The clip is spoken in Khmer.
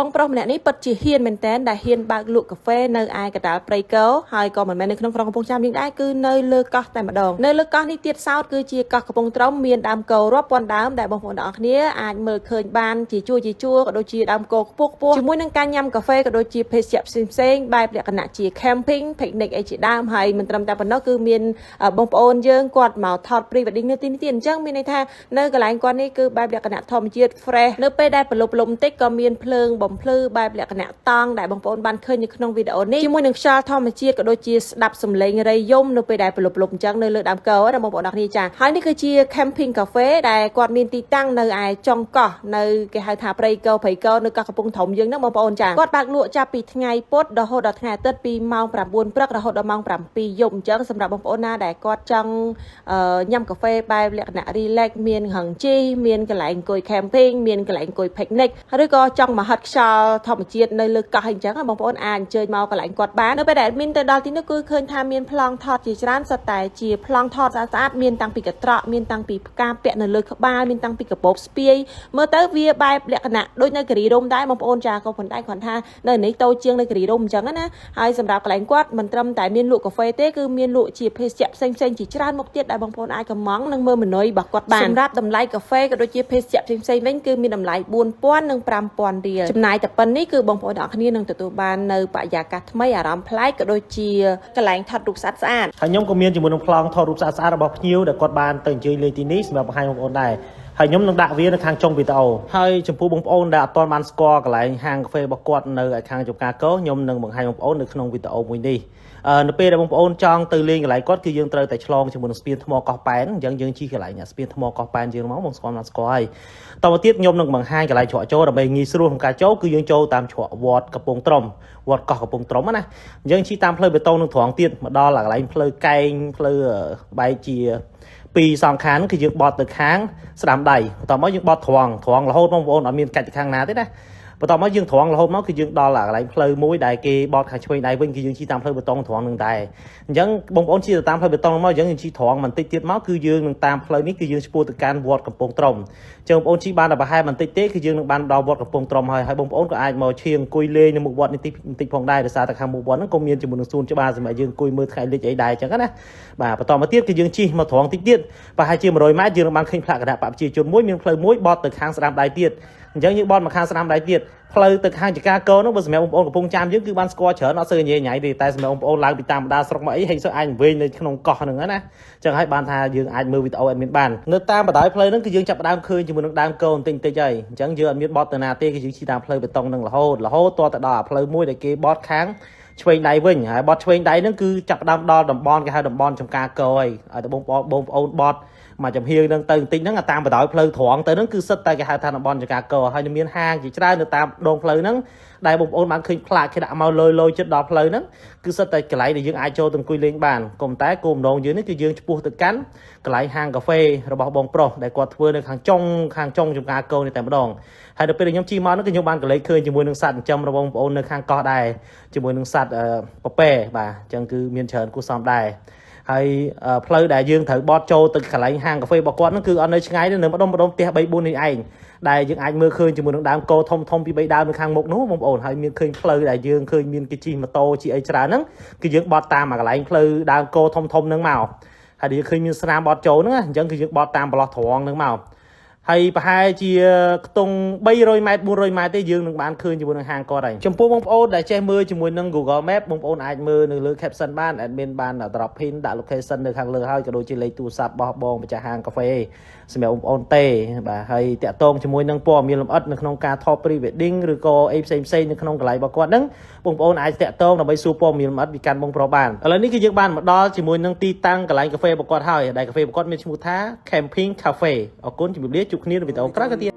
បងប្រុសម្នាក់នេះពិតជាហ៊ានមែនតើដែលហ៊ានបើកលក់កាហ្វេនៅឯកណ្ដាលព្រៃកោហើយក៏មិនមែននៅក្នុងក្រុងកំពង់ចាមយើងដែរគឺនៅលើកោះតែម្ដងនៅលើកោះនេះទៀតសោតគឺជាកោះកំពង់ត្រំមានដើមគោរាប់ពាន់ដើមដែលបងប្អូនទាំងអស់គ្នាអាចមើលឃើញបានជាជួរក៏ដូចជាដើមគោខ្ពស់ជាមួយនឹងការញ៉ាំកាហ្វេក៏ដូចជាភេសជ្ជៈផ្សេងៗបែបលក្ខណៈជា camping picnic អីជាដើមហើយមិនត្រឹមតែប៉ុណ្ណោះគឺមានបងប្អូនយើងគាត់មកថត pre wedding នៅទីនេះទៀតអញ្ចឹងមានន័យថានៅកន្លែងគាត់នេះគឺបែបលក្ខណៈធម្មជាតិ fresh នៅពេលដែលប្រឡប់បន្តិចក៏មានភ្លើងបំភ្លឺបែបលក្ខណៈតង់ដែលបងប្អូនបានឃើញនៅក្នុងវីដេអូនេះជាមួយនឹងខ្យល់ធម្មជាតិក៏ដូចជាស្ដាប់សំឡេងរៃយំនៅពេលដែលប្រឡប់អញ្ចឹងនៅលើដើមកោណាបងប្អូនអរគ្នាចាហើយនេះគឺជា camping cafe ដែលគាត់មានទីតាំងនៅឯចុងកោះនៅគេហៅថាព្រៃកោនៅកោះកំពង់ធំយើងហ្នឹងបងប្អូនចាគាត់បើកលក់ចាប់ពីថ្ងៃពុធរហូតដល់ថ្ងៃអាទិត្យពីម៉ោង 9 ព្រឹករហូតដល់ម៉ោង 7 យប់អញ្ចឹងសម្រាប់បងប្អូនណាដែលគាត់ចង់ញ៉ាំកាហ្វេបែបលក្ខណៈ relax មានហឹងជីមានកន្លែងអង្គុយ camping មានកន្លែងអង្គុយ picnic ឬក៏ចង់មកហិតខ្យល់ធម្មជាតិនៅលើកោះអញ្ចឹងបងប្អូនអាចអញ្ជើញមកកន្លែងគាត់បាននៅពេលដែលadminទៅដល់ទីនោះគឺឃើញថាមានប្លង់ថតជាច្រើនសុទ្ធតែជាប្លង់ថតស្អាតមានតាំងពីកត្រកមានតាំងពីផ្កាពាក់នៅលើក្បាលមានតាំងពីកាបូបស្ពាយមើលទៅវាបែបលក្ខណៈដូចនៅគិរីរម្យដែរបងប្អូនចាក៏ប៉ុន្តែគាត់ថានៅនេះតូចជាងនៅគិរីរម្យអញ្ចឹងណាហើយសម្រាប់កន្លែងគាត់មិនត្រឹមតែមានលក់កាហ្វេទេគឺមានលក់ជាភេសជ្ជៈផ្សេងជាច្រើនមុខទៀតដែលបងប្អូនអាចកំងនិងមើលម៉ឺនុយរបស់គាត់បានសម្រាប់តម្លៃកាហ្វេក៏ដូចជាភេសជ្ជៈផ្សេងវិញគឺមានតម្លៃ 4000 និង 5000 រៀលចំណាយតែប៉ុណ្្នេះគឺបងប្អូនទាំងអស់គ្នានឹងទទួលបាននៅបរិយាកាសថ្មីអារម្មណ៍ប្លែកក៏ដូចជាកន្លែងថតរូបស្អាតហើយខ្ញុំក៏មានជាមួយនឹងប្លង់ថតរូបស្អាតរបស់ភ្ញៀវដែលគាត់បានទៅអញ្ជើញលេងទីនេះសម្រាប់បង្ហាញបងប្អូនដែរហើយខ្ញុំនឹងដាក់វានៅខាងចុងវីដេអូហើយចំពោះបងប្អូនដែលអត់ទាន់បានស្គាល់កន្លែងហាងកាហ្វេរបស់គាត់នៅខាងចំការកោខ្ញុំនឹងបង្ហាញបងប្អូននៅក្នុងវីដេអូមួយនេះនៅពេលដែលបងប្អូនចង់ទៅលេងកន្លែងគាត់គឺយើងត្រូវតែឆ្លងជាមួយនឹងស្ពានថ្មកោះប៉ែនអញ្ចឹងយើងជិះកន្លែងស្ពានថ្មកោះប៉ែនយើងមកបងស្គាល់ហើយតទៅទៀតខ្ញុំនឹងបង្ហាញកន្លែងច្រកចូលដើម្បីងាយស្រួលក្នុងការចូលគឺយើងចូលតាមច្រកវត្តកំពង់ត្រំវត្តកោះកំពង់ត្រំណាយើងជិះតាមផ្លូវបេតុងនឹងត្រង់ទៀតមកដល់កន្លែងផ្លូវកែងផ្លូវបែកជាពីសងខាងគឺយើងបត់ទៅខាងស្ដាំដៃបន្តមកយើងបត់ត្រង់រហូតបងប្អូនអត់មានកាច់ទៅខាងណាទេណាបន្តមកយើងត្រង់រហូតមកគឺយើងដល់កន្លែងផ្លូវមួយដែលគេបត់ខាងឆ្វេងដៃវិញគឺយើងជិះតាមផ្លូវបេតុងត្រង់នឹងដែរអញ្ចឹងបងប្អូនជិះតាមផ្លូវបេតុងមកអញ្ចឹងយើងជិះត្រង់បន្តិចទៀតមកគឺយើងនឹងតាមផ្លូវនេះគឺយើងឆ្ពោះទៅកាន់វត្តកំពង់ត្រំអញ្ចឹងបងប្អូនជិះបានតែប្រហែលបន្តិចទេគឺយើងនឹងបានដល់វត្តកំពង់ត្រំហើយបងប្អូនក៏អាចមកឈៀងអង្គុយលេងនៅមុខវត្តនេះបន្តិចផងដែរដោយសារតែខាងមុខវត្តហ្នឹងក៏មានជាមួយនឹងសួនច្បារសម្រាប់យើងអង្គុយមើលថ្ងៃលិចអីដែរអញ្ចឹងណាបាទបន្តមកទៀតគឺយើងជិះមកត្រង់តិចទៀតប្រហែលជា100ម៉ែត្រយើងនឹងបានឃើញផ្លាកគណៈបព្វជិជនមួយមានផ្លូវមួយបត់ទៅខាងស្ដាំដៃទៀតអញ្ចឹងយើងបត់មកខាងស្ដាំដៃទៀតផ្លូវទៅខាងចកាកោនោះបើសម្រាប់បងប្អូនកំពុងចាំយើងគឺបានស្គាល់ច្រើនអត់សូវញ៉ៃទេតែសម្រាប់បងប្អូនឡើងពីតាមបណ្ដាស្រុកមកអីហេងសូវអាចវិញនៅក្នុងកោះហ្នឹងណាអញ្ចឹងហើយបានថាយើងអាចមើលវីដេអូអេដមីនបាននៅតាមបណ្ដោយផ្លូវហ្នឹងគឺយើងចាប់ផ្ដើមឃើញជាមួយនឹងដើមកោបន្តិចហើយអញ្ចឹងយើងអត់មានបត់ទៅណាទេគឺយើងជិះតាមផ្លូវបេតុងហ្នឹងរហូតតទៅដល់ផ្លូវមួយដែលគេបត់ខាងឆ្វេងដៃវិញហើយបត់ឆ្វេងដៃហ្នឹងគឺចាប់ផ្ដើមដល់តំបន់គេហៅតំបន់ចំការកោហើយឲ្យបងប្អូនបត់មកចំហៀងហ្នឹងទៅបន្តិចហ្នឹងតាមបណ្ដោយផ្លូវត្រង់ទៅហ្នឹងគឺសិតតែគេហៅថាតំបន់ចកាកោហើយមានហាងជាច្រើននៅតាមដងផ្លូវហ្នឹងដែលបងប្អូនបានឃើញផ្លាកគេដាក់មកលយចិត្តដល់ផ្លូវហ្នឹងគឺសិតតែកន្លែងដែលយើងអាចចូលទៅអង្គុយលេងបានក៏ប៉ុន្តែគោលបំណងយើងនេះគឺយើងឆ្ពោះទៅកាន់កន្លែងហាងកាហ្វេរបស់បងប្រុសដែលគាត់ធ្វើនៅខាងចុងចំការកោនេះតែម្ដងហើយដល់ពេលខ្ញុំជិះមកហ្នឹងគឺខ្ញុំបានកលេចឃើញជាមួយនឹងសត្វចិញ្ចឹមរបស់បងប្អូននៅខាងកោះដែរជាមួយនឹងសត្វពពែបាទអញ្ចឹងគឺមានច្រើនគួរសមដែរហើយផ្លូវដែលយើងត្រូវបត់ចូលទៅកន្លែងហាងកាហ្វេរបស់គាត់ហ្នឹងគឺអត់នៅឆ្ងាយទេនៅម្ដុំផ្ទះ 3-4 នេះឯងដែលយើងអាចមើលឃើញជាមួយនឹងដើមកោធំពី3ដើមនៅខាងមុខនោះបងប្អូនហើយមានឃើញផ្លូវដែលយើងឃើញមានគេជិះម៉ូតូជិះអីច្រើនហ្នឹងគឺយើងបត់តាមកន្លែងផ្លូវដើមកោធំហ្នឹងមកហើយយើងឃើញមានស្នាមបត់ចូលហ្នឹងអញ្ចឹងគឺយើងបត់តាមប្រឡោះត្រង់ហ្នឹងមកហើយប្រហែលជាខ្ទង់300ម៉ែត្រ400ម៉ែត្រទេយើងនឹងបានឃើញជាមួយនឹងហាងគាត់ហើយចំពោះបងប្អូនដែលចេះមើលជាមួយនឹង Google Map បងប្អូនអាចមើលនៅលើ caption បាន admin បាន drop pin ដាក់ location នៅខាងលើហើយក៏ដូចជាលេខទូរស័ព្ទរបស់បងម្ចាស់ហាងកាហ្វេសម្រាប់បងប្អូនទេបាទហើយតាក់ទងជាមួយនឹងព័ត៌មានលម្អិតនៅក្នុងការថត pre wedding ឬក៏អីផ្សេងនៅក្នុងកន្លែងរបស់គាត់ហ្នឹងបងប្អូនអាចតាក់ទងដើម្បីសួរព័ត៌មានលម្អិតពីកាន់បងប្រុសបានឥឡូវនេះគឺយើងបានមកដល់ជាមួយនឹងទីតាំងកន្លែងកាហ្វេរបស់គាត់ហើយដែលកាហ្វេរបស់គាត់មានឈ្មោះថា Camping Cafe អរគុណជំរាបលាជួបគ្នានៅវីដេអូក្រោយទៀត